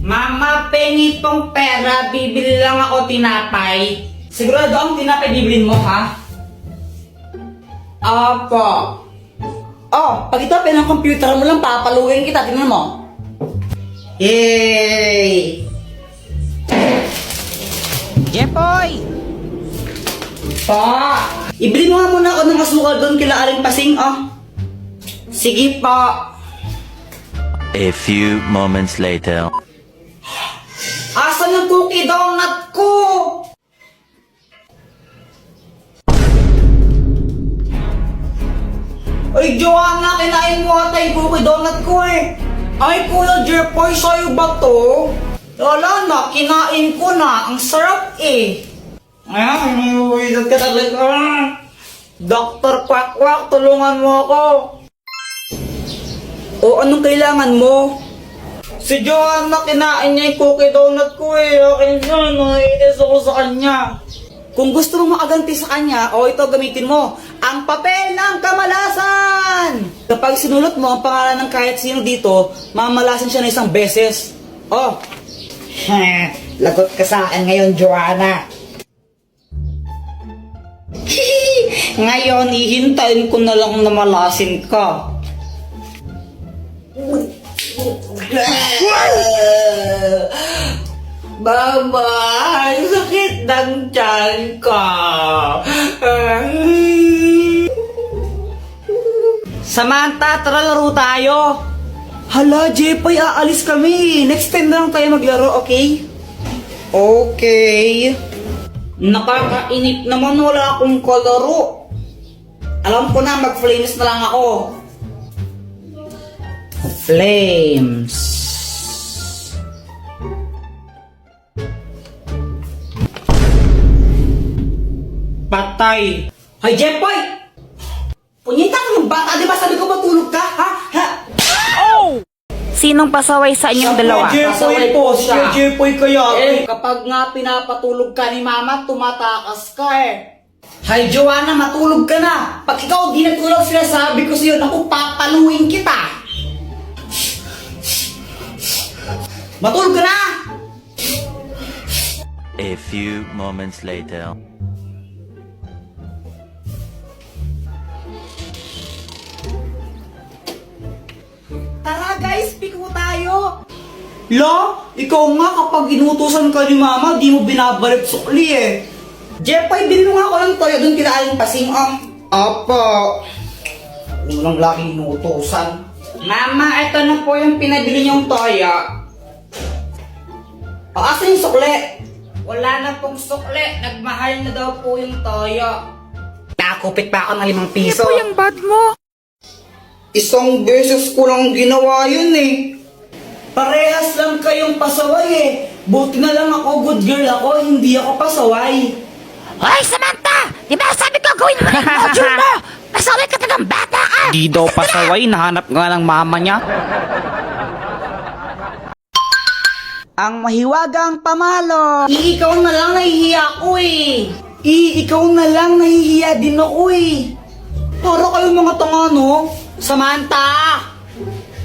Mama, pengi tong pera, bibili lang ako tinapay. Sigurado ang tinapay bibilin mo, ha? Apo. Oh, pag ito ng computer mo lang, papaluin kita, tingnan mo. Yay! Jepoy! Pa! Ibili mo nga muna ako ng asukal doon kila Aling Pasing, oh. Sige pa. A few moments later. Asan yung cookie donut ko? Ay, Joanna, kinain mo ata yung cookie donut ko eh. Ay, Kuya Jepoy, sa'yo ba to? Wala na, kinain ko na. Ang sarap eh. Ay, mawiwidot ka talaga. Dr. Quack Quack, tulungan mo ako. O, anong kailangan mo? Si Joanna, kinain niya yung cookie donut ko eh. Akin yun, naiinis ako sa kanya. Kung gusto mong makaganti sa kanya, o ito gamitin mo, ang papel ng kamalasan! Kapag sinulot mo ang pangalan ng kahit sino dito, mamalasan siya na isang beses. Oh, lagot ka sa akin ngayon, Joanna. Ngayon, ihintayin ko na lang na malasin ka. Mama, sakit ng tiyan ka. Samantha, tara laro tayo. Hala, Jepoy, aalis kami. Next time na lang tayo maglaro, okay? Okay. Nakakainip naman, wala akong kalaro. Alam ko na, mag-flames na lang ako. Flames. Patay. Hoy, Jepoy! Punyita ka ng bata, di ba sabi ko matulog ka, ha? Ha? Sinong pasaway sa inyong dalawa? Jepoy po, siya Jepoy kaya. Kapag nga pinapatulog ka ni Mama, tumatakas ka eh. Hay, Joanna, matulog ka na. Pag ikaw di natulog, sinasabi ko sa'yo, naku, papaluin kita. Matulog ka na! A few moments later. Tara guys, piko tayo! La, ikaw nga kapag inutusan ka ni Mama, di mo binabalik sukli eh. Jepoy, bilhin mo nga ako ng toyo doon kila Aling Pasing, oh. Apo. Unang laki inutusan. Mama, ito na po yung pinabili niyong toyo. Asan yung sukli? Wala na pong sukli. Nagmahal na daw po yung toyo. Nakupit pa ako ng 5 piso. Ano po yung bad mo? Isang beses ko lang ginawa yun eh. Parehas lang kayong pasaway eh. Buti na lang ako, good girl ako, hindi ako pasaway. Hoy, Samantha! Di ba sabi ko gawin mo yung module mo? Pasaway ka talagang bata ka! Di daw pasaway, nahanap nga ng mama niya. Ang mahiwagang pamalo. Ikaw na lang nahihiya ako eh. Ikaw na lang nahihiya din ako eh. Para kayong mga tanga, no? Samantha!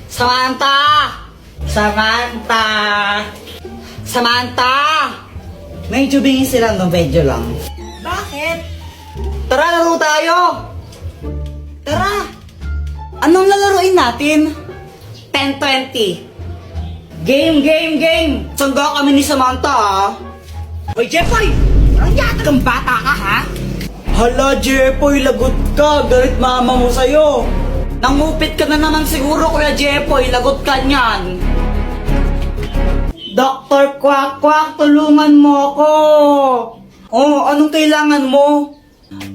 Samantha! Samantha! Samantha! Medyo bingin sila, no? Medyo lang. Bakit? Tara, laro tayo! Tara! Anong lalaroin natin? 10-20. Game! Sangga kami ni Samantha, ha? Hoy, Jepoy! Ang yata kang bata ka, ha? Hala, Jepoy, lagot ka. Galit mama mo sa'yo. Nangupit ka na naman siguro, Kuya Jepoy. Lagot ka niyan. Dr. Quack Quack, tulungan mo ako. Oh, anong kailangan mo?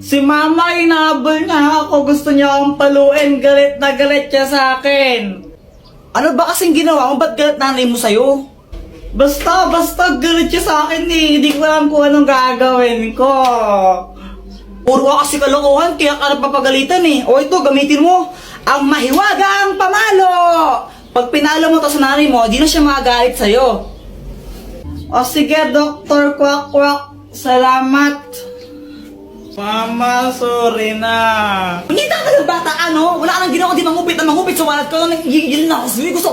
Si Mama, inahabol niya ako. Gusto niya akong paluin. Galit na galit siya sa akin. Ano ba kasing ginawa mo? Ba't galit nanay mo sa'yo? Basta galit siya sa akin eh. Hindi ko alam kung anong gagawin ko. Puro ka kasi kalokohan, kaya ka napapagalitan eh. O ito, gamitin mo ang mahiwagang pamalo. Pag pinalo mo to sa nanay mo, di na siya magagalit sa'yo. O sige, Dr. Quack Quack. Salamat. Mama, sorry na. Hindi ka talagang bata ka, no? Wala ka nang ginawa, di mangupit sa wallet ko. Nagigil na ako. Sabi gusto.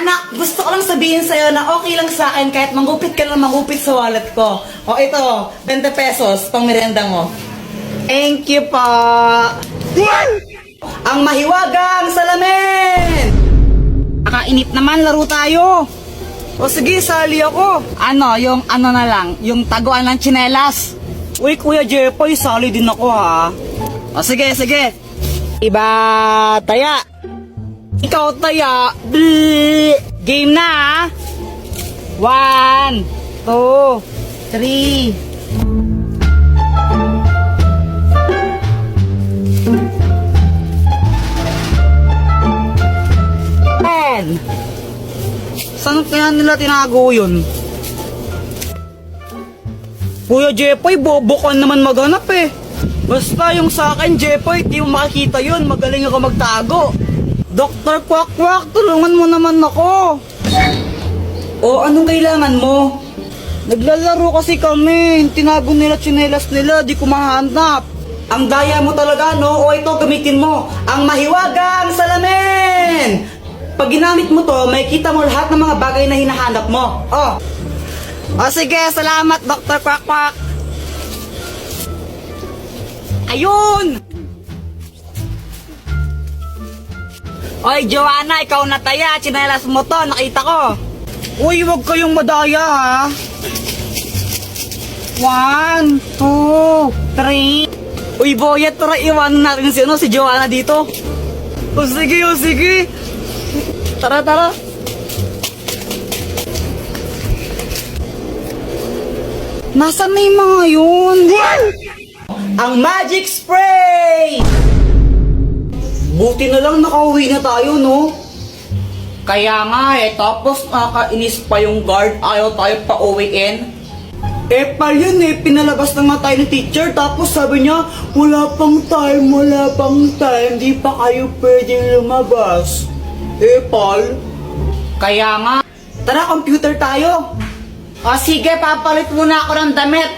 Anak, gusto ko lang sabihin sa'yo na okay lang sa akin kahit mangupit ka lang mangupit sa wallet ko. O ito, 20 pesos, pang merienda mo. Thank you po. Ang mahiwagang salamin! Nakainit naman, laro tayo. O sige, sali ako. Yung na lang, yung taguan ng tsinelas. Uy, Kuya Jepoy, sali din ako ha. O sige. Iba, taya. Ikaw, taya. Game na ha. 1, 2, 3. Saan kaya nila tinago yun? Kuya Jepoy, bobo ka naman maghanap eh. Basta yung sa akin, Jepoy, di mo makikita yun. Magaling ako magtago. Dr. Quack, tulungan mo naman ako. O, anong kailangan mo? Naglalaro kasi kami. Tinago nila tsinelas nila, di ko mahanap. Ang daya mo talaga, no? O ito, gamitin mo. Ang mahiwagang salamin! Pag ginamit mo to, may kita mo lahat ng mga bagay na hinahanap mo. O sige, salamat, Dr. Quack. Ayun! Oy, Joanna, ikaw na taya. Tsinelas mo to, nakita ko. Uy, huwag kayong madaya, ha? 1, 2, 3. Uy, Boyet, tara iwanan natin si Joanna dito. O sige. Tara. Nasaan na yung mga yun? Ang magic spray! Buti na lang nakauwi na tayo, no? Kaya nga tapos nakakainis pa yung guard, ayaw tayo pa uwiin. Pa yun pinalabas na nga tayo ng teacher, tapos sabi niya, wala pang time, di pa kayo pwedeng lumabas. Paul? Kaya nga. Tara, computer tayo. O sige, papalit muna ako ng damit.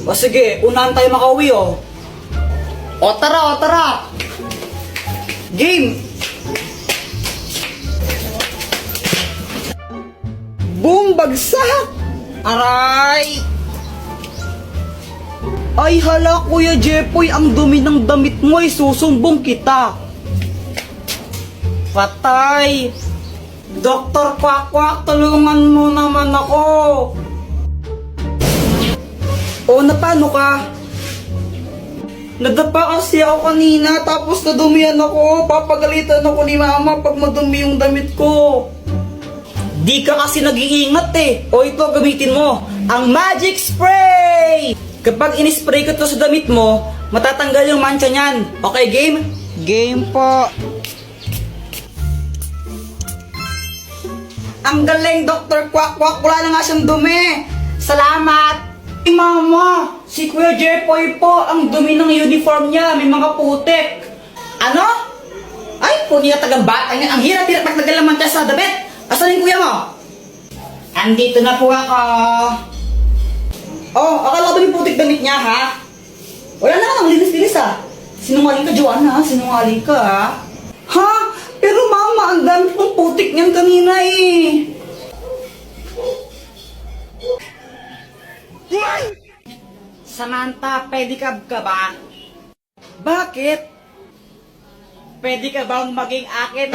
O sige, unahan tayo makauwi O tara. Game! Boom! Bagsak! Aray! Ay hala, Kuya Jepoy, ang dumi ng damit mo susumbong kita. Patay! Dr. Quack, tulungan mo naman ako! Paano ka? Nadapa kasi ako kanina, tapos nadumihan ako. Papagalitan ako ni Mama pag madumi yung damit ko. Di ka kasi nag-iingat ito, gamitin mo. Ang magic spray! Kapag in-spray ko to sa damit mo, matatanggal yung mancha niyan. Okay, game? Game po. Ang galing, Dr. Quack. Wala na nga siyang dumi. Salamat. Mama, si Kuya Jepoy po, ang dumi ng uniform niya. May mga putik. Ano? Ay, po niya tagang bata niya. Ang hirap-hirap magtagalaman siya sa damit. Asan yung kuya mo? Andito na po ako. Akala ba yung putik damit niya, ha? Wala naman ang linis-linis, ha? Sinungaling ka, Joanna, ha? Sinungaling ka, ha? Ha? Pero Mama, ang dami pong putik niyan kanina, Samantha, pedicab ka ba? Bakit? Pwede ka bang maging akin?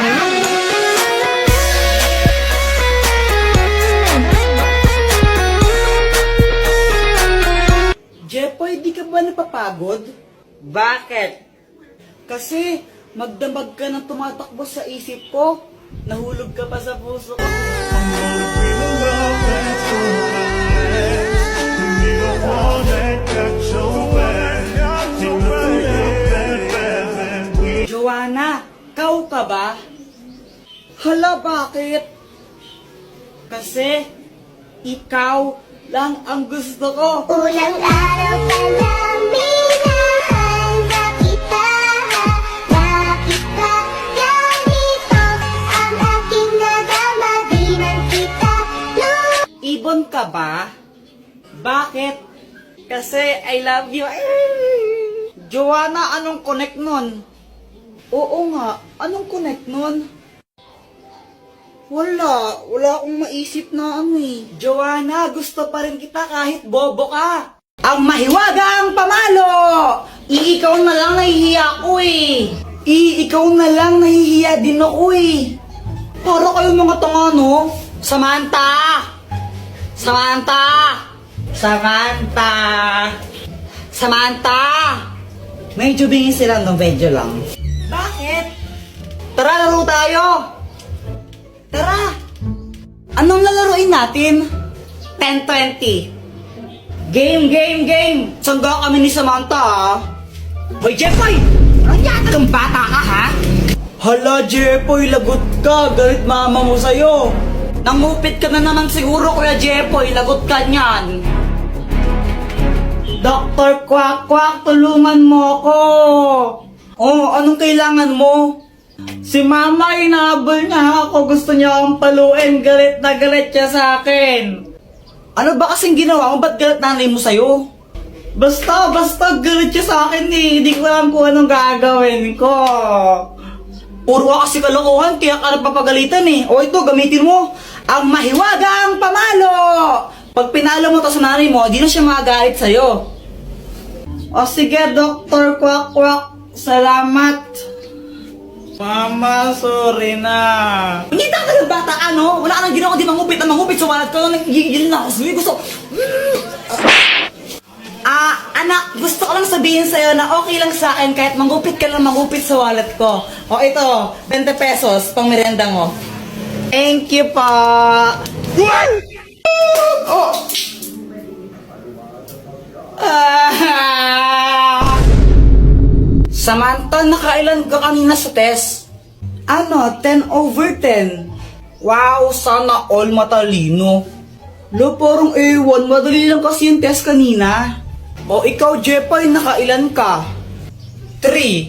Jepoy, di ka ba napapagod? Bakit? Kasi magdamag ka ng tumatakbo sa isip ko. Nahulog ka pa sa puso ko. Joanna, kau ka ba? Hala, bakit? Kasi ikaw lang ang gusto ko. Ulang araw pa lang minahanda kita. Bakit ba ganito ang aking nadama? Di man kita Ibon ka ba? Bakit? Kasi I love you. Joanna, anong connect nun? Oo nga, anong connect nun? Wala akong maisip na ano eh. Joanna, gusto pa rin kita kahit bobo ka. Ang mahiwagang pamalo! Ikaw na lang nahihiya ko eh. Ikaw na lang nahihiya din ako eh. Para kayo mga tanga no? Samantha! Samantha! Samantha! Samantha! Medyo bingin sila no, medyo lang. Bakit? Tara, laro tayo! Tara! Anong lalaroin natin? 10-20. Game! Sangga kami ni Samantha ah. Hoy, Jeffoy! Anong yata ng bata ka ha? Hala, Jeffoy, lagot ka. Galit mama mo sa'yo. Nangupit ka na naman siguro, Kuya Jeffoy. Lagot ka niyan. Dr. Quack, tulungan mo ako. Oh, anong kailangan mo? Si Mama, inahabol niya ako. Gusto niya akong paluin. Galit na galit siya sa akin. Ano ba kasing ginawa mo? Ba't galit nanay mo sa'yo? Basta galit siya sa akin eh. Hindi ko alam kung anong gagawin ko. Puro ka kasi kalokohan, kaya ka napapagalitan eh. O ito, gamitin mo ang mahiwagang pamalo. Pag pinalo mo to sa nanay mo, di na siya magagalit sa'yo. O sige, Dr. Quack, salamat. Mama, sorry na. Hindi ka ng bata ka, no? Wala ka nang ginawa, di mangupit sa wallet ko. Nagigil na ako sa'yo. Gusto... anak, gusto ko lang sabihin sa'yo na okay lang sa akin kahit mangupit ka lang mangupit sa wallet ko. O ito, 20 pesos, pang merienda mo. Thank you pa. Oh. Samantha, nakailan ka kanina sa test? Ano, 10/10. Wow, sana all matalino. Lo, parang A1, madali lang kasi yung test kanina. O ikaw, Jeffoy, nakailan ka? 3.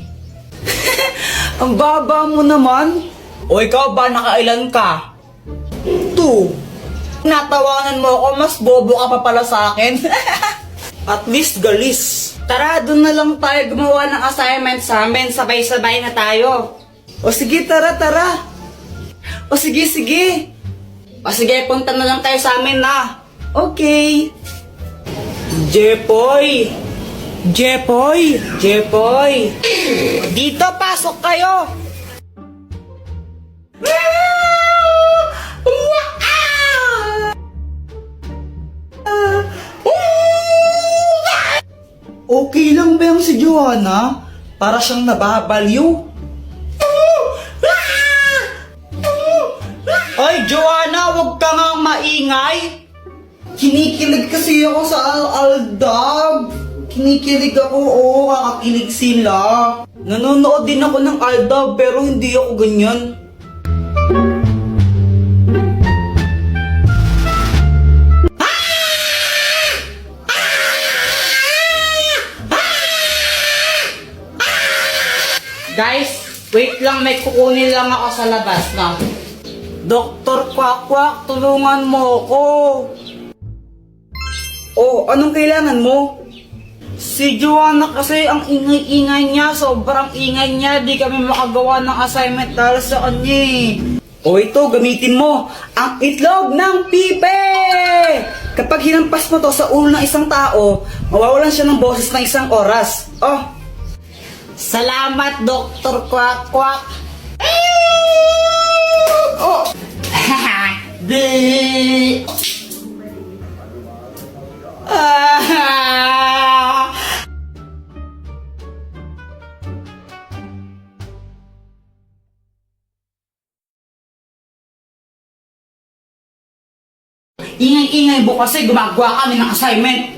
Ang baba mo naman. O ikaw ba, nakailan ka? 2. Natawanan mo ako, mas bobo ka pa pala sa akin. At least galis. Tara, dun na lang tayo gumawa ng assignment sa amin. Sabay-sabay na tayo. O sige, tara. O sige. O sige, punta na lang tayo sa amin na. Okay. Jeffoy. Dito, pasok kayo. Okay lang ba yung si Joanna? Para siyang nababaliw. Ay, Joanna, wag ka nga maingay. Kinikilig kasi ako sa Aldab. Kinikilig ako, oo, kakakilig sila. Nanonood din ako ng Aldab, pero hindi ako ganyan. Guys, wait lang, may kukunin lang ako sa labas na. Dr. Quack, tulungan mo ako. Oh, anong kailangan mo? Si Joanna kasi ang ingay-ingay niya, sobrang ingay niya, di kami makagawa ng assignment dahil sa kanya eh. O ito, gamitin mo ang itlog ng pipe! Kapag hinampas mo to sa ulo ng isang tao, mawawalan siya ng boses ng isang oras. Oh, salamat, Dr. Quack. Oh! Di! Ingay-ingay mo kasi gumagawa kami ng assignment.